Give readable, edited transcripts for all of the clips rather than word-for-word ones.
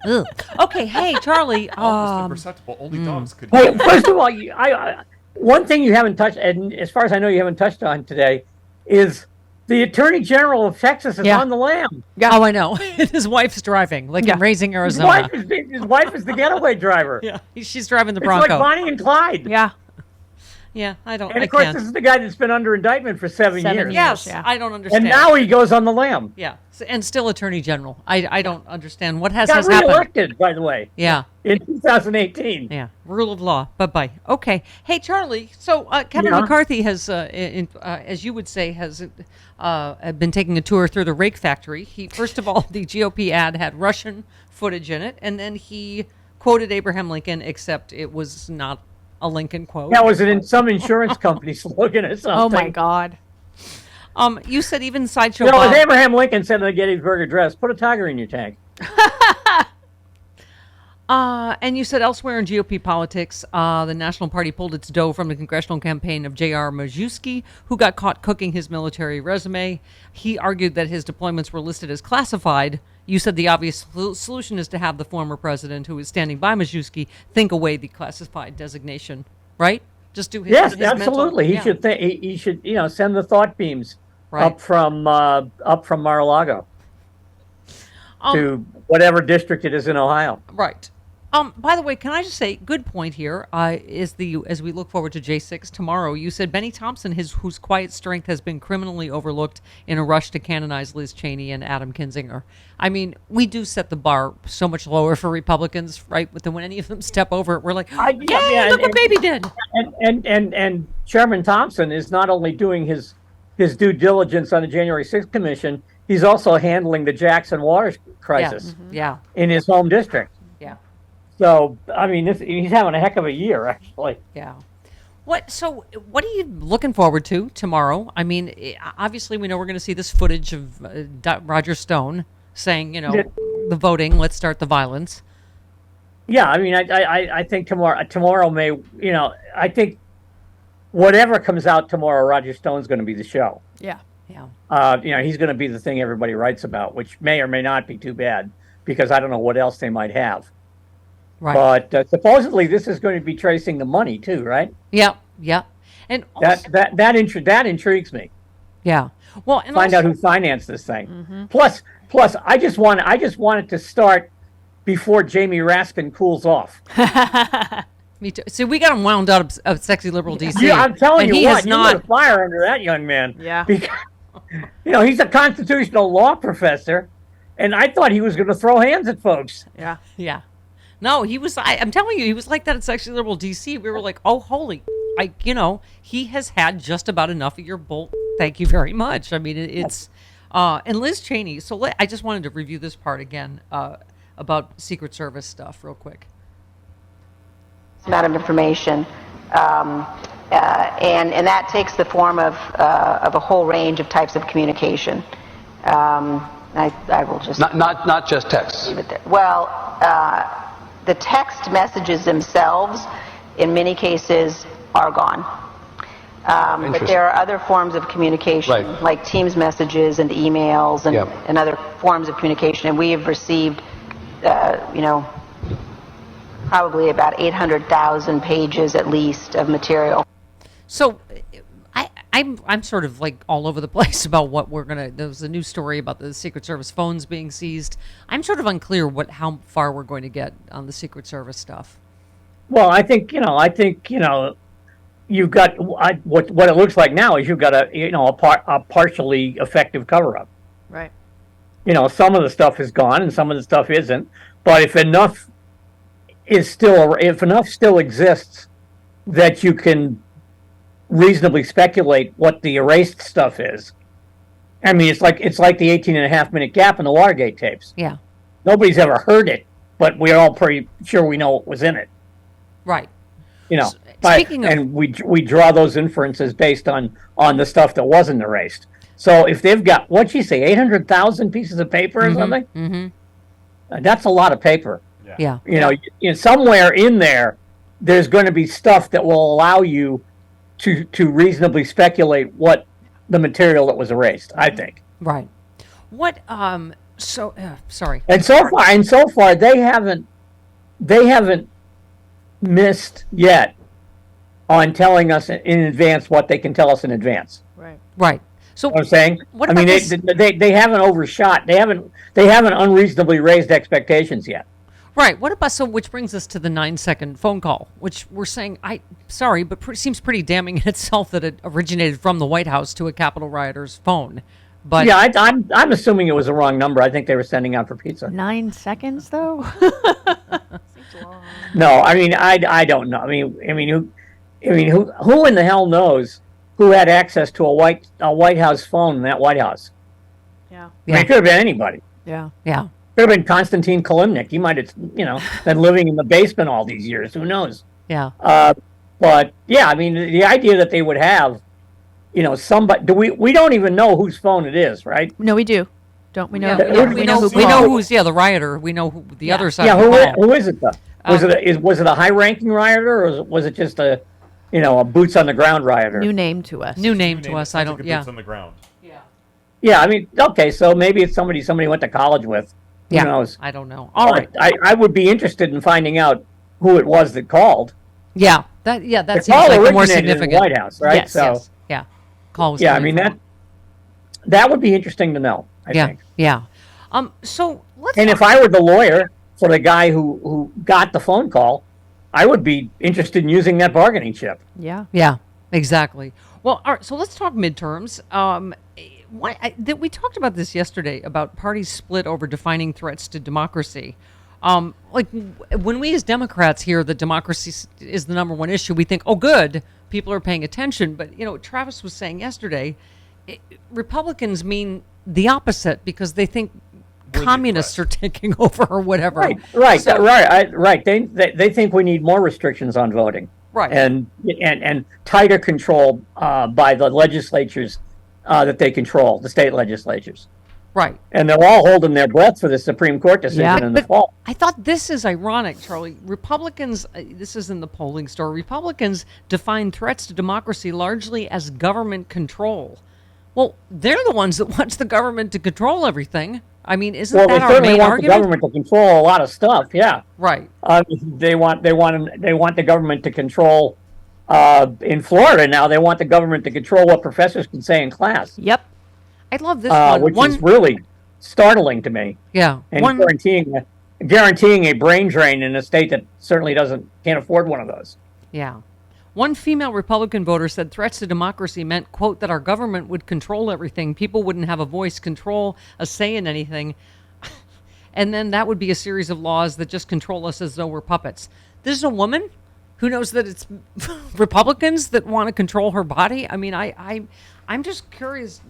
Ugh. Okay, hey, Charlie. Almost imperceptible. Only dogs could. Hey, first of all, one thing you haven't touched, and as far as I know, you haven't touched on today, is the Attorney General of Texas is on the lam. Yeah. Oh, I know. His wife's driving, like in Raising Arizona. His wife is the getaway driver. Yeah, she's driving the Bronco. It's like Bonnie and Clyde. Yeah. Yeah, I don't. And of course, this is the guy that's been under indictment for 7 years. Yes, I don't understand. And now he goes on the lam. Yeah, and still Attorney General. I don't understand what has got happened. Reelected, by the way. Yeah. In 2018. Yeah, rule of law. Bye-bye. Okay. Hey, Charlie. So Kevin McCarthy has, as you would say, has been taking a tour through the rake factory. First of all, the GOP ad had Russian footage in it, and then he quoted Abraham Lincoln, except it was not a Lincoln quote. That was in some insurance company slogan or something. Oh my God. You said even Sideshow Bob. As Abraham Lincoln said in the Gettysburg Address, put a tiger in your tank. And you said elsewhere in GOP politics, the National Party pulled its dough from the congressional campaign of J.R. Majewski, who got caught cooking his military resume. He argued that his deployments were listed as classified. You said the obvious solution is to have the former president, who is standing by Majewski, think away the classified designation, right? Just do his absolutely. Mental, he should send the thought beams up from Mar-a-Lago to whatever district it is in Ohio. Right. By the way, can I just say, good point here, as we look forward to J6 tomorrow, you said Benny Thompson, whose quiet strength has been criminally overlooked in a rush to canonize Liz Cheney and Adam Kinzinger. I mean, we do set the bar so much lower for Republicans, right? But when any of them step over it, we're like, look what baby did. And Chairman Thompson is not only doing his due diligence on the January 6th Commission, he's also handling the Jackson water crisis in his home district. Yeah. So, I mean, he's having a heck of a year, actually. Yeah. What are you looking forward to tomorrow? I mean, obviously, we know we're going to see this footage of Roger Stone saying, the voting, let's start the violence. Yeah, I mean, I think tomorrow may, I think whatever comes out tomorrow, Roger Stone's going to be the show. Yeah. Yeah. He's going to be the thing everybody writes about, which may or may not be too bad, because I don't know what else they might have. Right. But supposedly this is going to be tracing the money too, right? Yeah. And also, that intrigues me. Yeah. Well, and find out who financed this thing. Mm-hmm. Plus, I just want it to start before Jamie Raskin cools off. Me too. See, we got him wound up of sexy liberal DC. Yeah, I'm telling you what, you lit a fire under that young man. Yeah. Because, he's a constitutional law professor, and I thought he was going to throw hands at folks. Yeah. Yeah. No, he was. I'm telling you, he was like that at Sexy Liberal DC. We were like, oh, holy, he has had just about enough of your bull. Thank you very much. I mean, it's and Liz Cheney. So I just wanted to review this part again about Secret Service stuff, real quick. Amount of information, and that takes the form of a whole range of types of communication. I will just not just text. Leave it there. Well. The text messages themselves, in many cases, are gone. But there are other forms of communication, like Teams messages and emails and other forms of communication. And we have received, probably about 800,000 pages at least of material. So I'm sort of like all over the place about what there was a new story about the Secret Service phones being seized. I'm sort of unclear how far we're going to get on the Secret Service stuff. Well, I think you've got what it looks like now is you've got a partially effective cover-up. Right. Some of the stuff is gone and some of the stuff isn't, but if enough still exists that you can reasonably speculate what the erased stuff is. I mean, it's like the 18.5-minute gap in the Watergate tapes. Yeah. Nobody's ever heard it, but we're all pretty sure we know what was in it. Right. And we draw those inferences based on the stuff that wasn't erased. So if they've got, what'd she say, 800,000 pieces of paper or something? Mm-hmm. That's a lot of paper. Yeah. Somewhere in there's going to be stuff that will allow you to reasonably speculate what the material that was erased, I think. Right. What So sorry. And so far, they haven't missed yet on telling us in advance what they can tell us in advance. Right. So You know what I'm saying, what I mean, about they haven't overshot. They haven't unreasonably raised expectations yet. Right. What about which brings us to the 9-second phone call, which we're saying, sorry, but seems pretty damning in itself that it originated from the White House to a Capitol rioter's phone. But yeah, I'm assuming it was the wrong number. I think they were sending out for pizza. 9 seconds, though? No, I mean, I don't know. I mean, who in the hell knows who had access to a White House phone in that White House? Yeah. I mean, it could have been anybody. Yeah. yeah. Could have been Konstantin Kalimnik. He might have, been living in the basement all these years. Who knows? Yeah. But yeah, I mean, the idea that they would have, somebody. We don't even know whose phone it is, right? No, we do. Don't we know? Yeah, we know who's the rioter. We know who the other side. Yeah, of the call. who is it though? Was it a high-ranking rioter, or was it just a boots on the ground rioter? New name to us. New name to us. I don't. Boots on the ground. Yeah, I mean, okay, so maybe it's somebody went to college with. Who knows? I don't know. All right. I would be interested in finding out who it was that called. Yeah. That The seems call like the more originated in the significant. White House, right? Yes. Yes. Yeah. Call was. Yeah, I coming mean from- that would be interesting to know. I think. Yeah. So let's. And if I were the lawyer for the guy who got the phone call, I would be interested in using that bargaining chip. Yeah. Yeah. Exactly. Well, all right. So let's talk midterms. We talked about this yesterday about parties split over defining threats to democracy. When we as Democrats hear that democracy is the number one issue, we think, oh, good, people are paying attention. But, Travis was saying yesterday, Republicans mean the opposite because they think communists are taking over or whatever. Right. They think we need more restrictions on voting. Right. And tighter control by the legislatures that they control, the state legislatures. Right. And they're all holding their breath for the Supreme Court decision in the fall. I thought this is ironic, Charlie. Republicans, this is in the polling store, Republicans define threats to democracy largely as government control. Well, they're the ones that wants the government to control everything. I mean, isn't that our main argument? Well, they certainly want the government to control a lot of stuff, yeah. Right. They want the government to control, in Florida now, they want the government to control what professors can say in class. Yep. I love this one. Which is really startling to me. Yeah. And guaranteeing a brain drain in a state that certainly can't afford one of those. Yeah. One female Republican voter said threats to democracy meant, quote, that our government would control everything. People wouldn't have a voice, control, a say in anything. And then that would be a series of laws that just control us as though we're puppets. This is a woman who knows that it's Republicans that want to control her body. I mean, I'm just curious.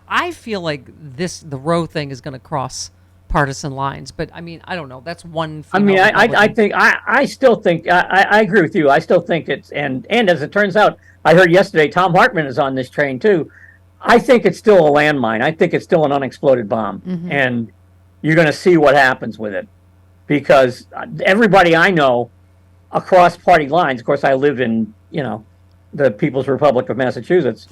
I feel like the Roe thing is going to cross partisan lines, but I mean, I don't know. That's one. I mean, I still think I agree with you. I still think it's and as it turns out, I heard yesterday Thom Hartmann is on this train too. I think it's still a landmine. I think it's still an unexploded bomb, and you're going to see what happens with it, because everybody I know across party lines. Of course, I live in the People's Republic of Massachusetts.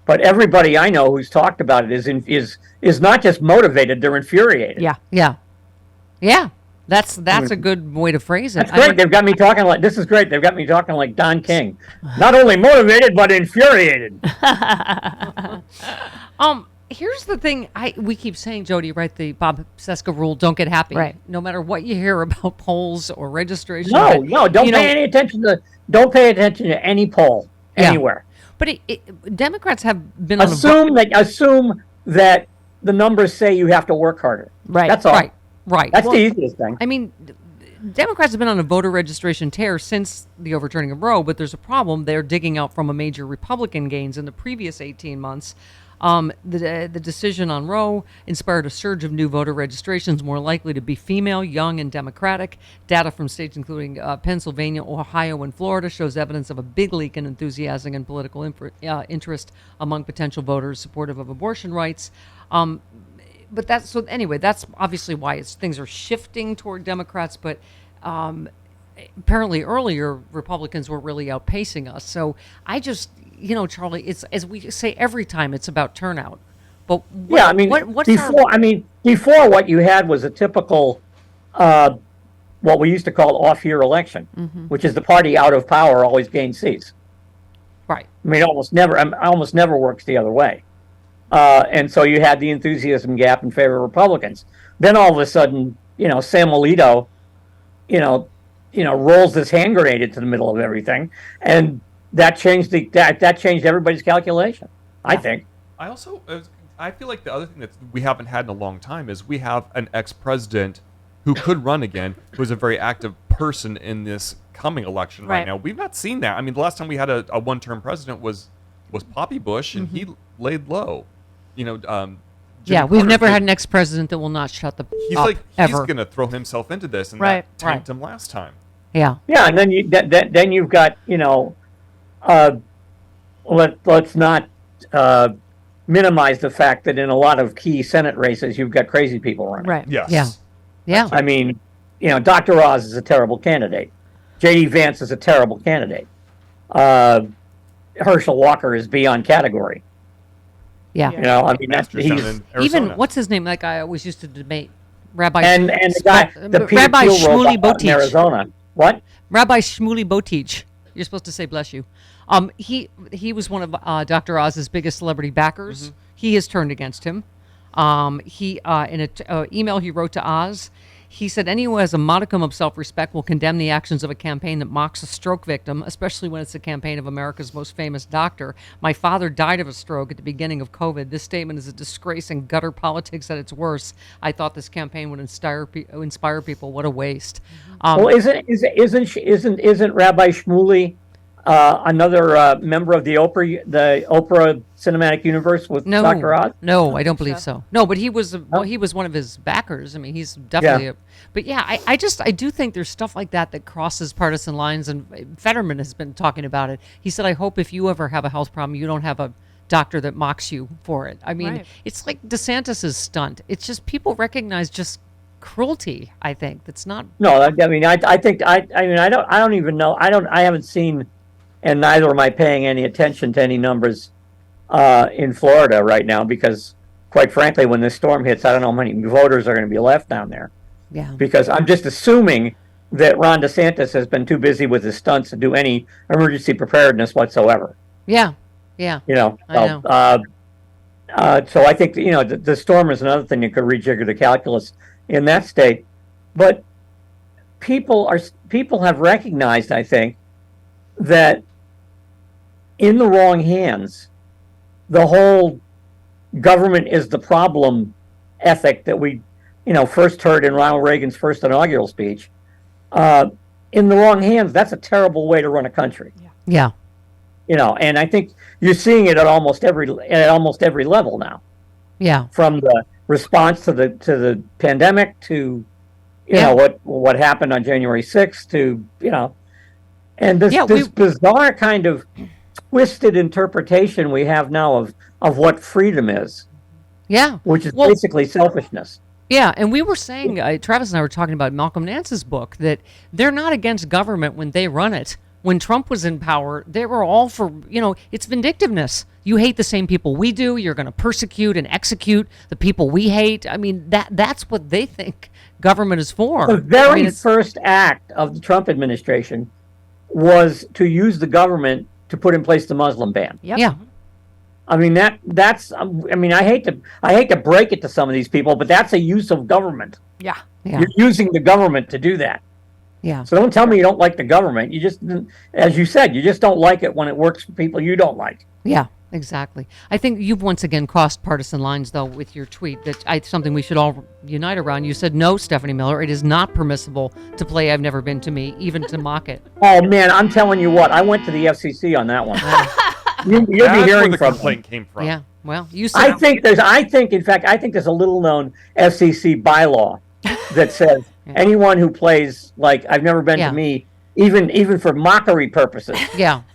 But everybody I know who's talked about it is not just motivated; they're infuriated. Yeah. That's a good way to phrase it. That's great. They've got me talking like this is great. They've got me talking like Don King, not only motivated but infuriated. Here's the thing. We keep saying, Jody, right? The Bob Seska rule: don't get happy. Right. No matter what you hear about polls or registration. No, don't pay any attention to. Don't pay attention to any poll anywhere. But Democrats have been assume that the numbers say you have to work harder. Right. That's all. Right. That's the easiest thing. I mean, Democrats have been on a voter registration tear since the overturning of Roe, but there's a problem. They're digging out from a major Republican gains in the previous 18 months. The decision on Roe inspired a surge of new voter registrations, more likely to be female, young, and Democratic. Data from states including Pennsylvania, Ohio, and Florida shows evidence of a big leak in enthusiasm and political interest among potential voters supportive of abortion rights. But that's obviously why things are shifting toward Democrats. But apparently earlier Republicans were really outpacing us. So I just, Charlie, it's as we say every time, it's about turnout. But yeah, I mean, before what you had was a typical, what we used to call off-year election, which is the party out of power always gains seats. Right. I mean, almost never works the other way. And so you had the enthusiasm gap in favor of Republicans. Then all of a sudden, Sam Alito, rolls this hand grenade into the middle of everything, and that changed that changed everybody's calculation. I think. I feel like the other thing that we haven't had in a long time is we have an ex-president who could run again, who is a very active person in this coming election right now. We've not seen that. I mean, the last time we had a one-term president was Poppy Bush, and he laid low. We've never had an ex-president that will not shut the up he's going to throw himself into this, and that tanked him last time. Yeah. Yeah, and then you've got let's not minimize the fact that in a lot of key Senate races you've got crazy people running. Right. Yes. Yeah. I mean, Dr. Oz is a terrible candidate. J.D. Vance is a terrible candidate. Herschel Walker is beyond category. Yeah. I mean, he's even what's his name? That guy I always used to debate, Rabbi and the guy, the Peter Rabbi Thiel Shmuley robot in Botich. Arizona. What? Rabbi Shmuley Botich. You're supposed to say bless you. He was one of Dr. Oz's biggest celebrity backers. He has turned against him. He in an email he wrote to Oz, he said anyone who has a modicum of self-respect will condemn the actions of a campaign that mocks a stroke victim, especially when it's the campaign of America's most famous doctor. My father died of a stroke at the beginning of COVID. This statement is a disgrace and gutter politics at its worst. I thought this campaign would inspire people. What a waste. Well, isn't Rabbi Shmuley another member of the Oprah cinematic universe with Dr. Oz? No, I don't believe so. No, but he was one of his backers. I mean, he's definitely but I do think there's stuff like that crosses partisan lines, and Fetterman has been talking about it. He said, I hope if you ever have a health problem, you don't have a doctor that mocks you for it. I mean, it's like DeSantis's stunt. It's just people recognize just cruelty. I think that's not. No, I mean, I don't even know. I haven't seen, and neither am I paying any attention to any numbers in Florida right now, because quite frankly, when this storm hits, I don't know how many voters are going to be left down there. Yeah. Because I'm just assuming that Ron DeSantis has been too busy with his stunts to do any emergency preparedness whatsoever. Yeah. Yeah. I know. So I think the storm is another thing that could rejigger the calculus in that state. But people have recognized, I think, that in the wrong hands, the whole government is the problem ethic that we first heard in Ronald Reagan's first inaugural speech, in the wrong hands, that's a terrible way to run a country. Yeah. And I think you're seeing it at almost every level now. Yeah. From the response to the pandemic to what happened on January 6th to and this bizarre kind of twisted interpretation we have now of what freedom is. Yeah. Which is basically selfishness. Yeah, and we were saying, Travis and I were talking about Malcolm Nance's book, that they're not against government when they run it. When Trump was in power, they were all for, it's vindictiveness. You hate the same people we do. You're going to persecute and execute the people we hate. I mean, that's what they think government is for. The very first act of the Trump administration was to use the government to put in place the Muslim ban. Yep. Yeah. I mean, that's I hate to break it to some of these people, but that's a use of government. Yeah. You're using the government to do that. Yeah. So don't tell me you don't like the government. You just, as you said, you just don't like it when it works for people you don't like. Yeah, exactly. I think you've once again crossed partisan lines, though, with your tweet. That's something we should all unite around. You said, no, Stephanie Miller, it is not permissible to play I've Never Been to Me, even to mock it. Oh, man, I'm telling you what. I went to the FCC on that one. You'll be hearing where the from complaint came from. Yeah, well, you said... I think there's a little-known FCC bylaw that says anyone who plays like I've Never Been to Me, even for mockery purposes,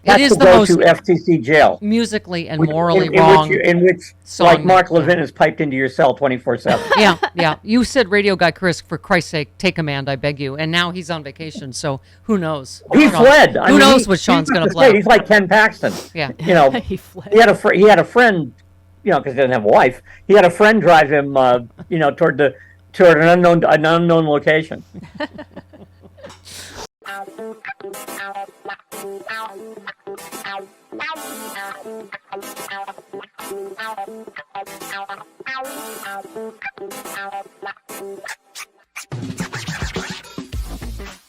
it is to go to FCC jail. Musically and morally wrong. In which like Mark Levin is piped into your cell 24/7. Yeah. You said radio guy Chris, for Christ's sake, take command, I beg you. And now he's on vacation, so who knows? He fled. Who knows what Sean's going to play? He's like Ken Paxton. Yeah. He fled. He had a friend because he doesn't have a wife. He had a friend drive him, toward an unknown location.